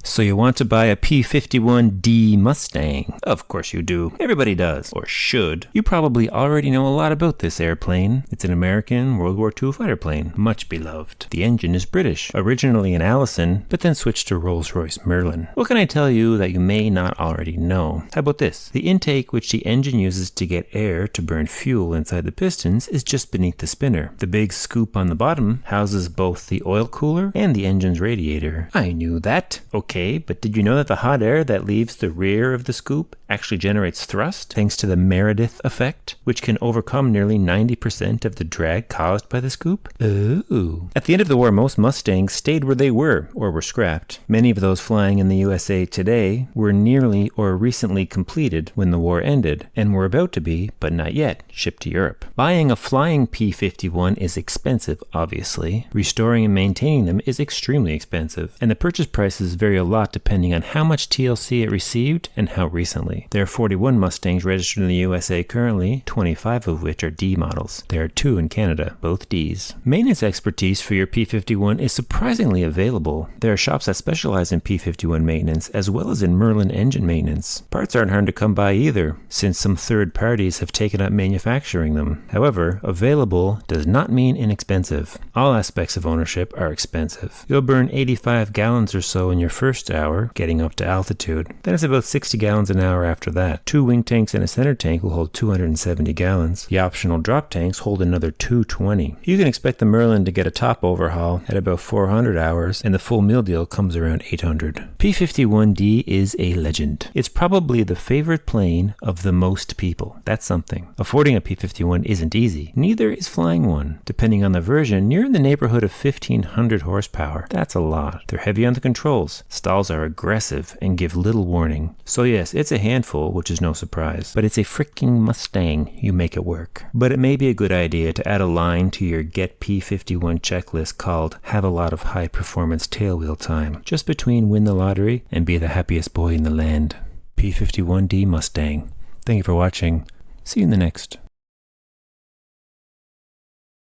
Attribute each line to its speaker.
Speaker 1: So you want to buy a P-51D Mustang? Of course you do. Everybody does. Or should. You probably already know a lot about this airplane. It's an American World War II fighter plane. Much beloved. The engine is British. Originally an Allison, but then switched to Rolls-Royce Merlin. What can I tell you that you may not already know? How about this? The intake which the engine uses to get air to burn fuel inside the pistons is just beneath the spinner. The big scoop on the bottom houses both the oil cooler and the engine's radiator. I knew that. Okay, but did you know that the hot air that leaves the rear of the scoop actually generates thrust thanks to the Meredith effect, which can overcome nearly 90% of the drag caused by the scoop? Ooh. At the end of the war, most Mustangs stayed where they were or were scrapped. Many of those flying in the USA today were nearly or recently completed when the war ended, and were about to be, but not yet, shipped to Europe. Buying a flying P-51 is expensive, obviously. Restoring and maintaining them is extremely expensive, and the purchase prices vary a lot depending on how much TLC it received and how recently. There are 41 Mustangs registered in the USA currently, 25 of which are D models. There are 2 in Canada, both Ds. Maintenance expertise for your P-51 is surprisingly available. There are shops that specialize in P-51 maintenance as well as in Merlin engine maintenance. Parts aren't hard to come by either, since some third parties have taken up manufacturing them. However, available does not mean inexpensive. All aspects of ownership are expensive. You'll burn 85 gallons or so in your first hour, getting up to altitude. Then it's about 60 gallons an hour after that. 2 wing tanks and a center tank will hold 270 gallons. The optional drop tanks hold another 220. You can expect the Merlin to get a top overhaul at about 400 hours, and the full meal deal comes around 800. P-51D is a legend. It's probably the favorite plane of the most people. That's something. Affording a P-51 isn't easy. Neither is flying one. Depending on the version, you're in the neighborhood of 1,500 horsepower. That's a lot. They're heavy on the controls. Stalls are aggressive and give little warning. So yes, it's a handful, which is no surprise. But it's a freaking Mustang. You make it work. But it may be a good idea to add a line to your Get P-51 checklist called Have a lot of high performance tailwheel time, just between win the lottery and be the happiest boy in the land. P-51D Mustang. Thank you for watching. See you in the next.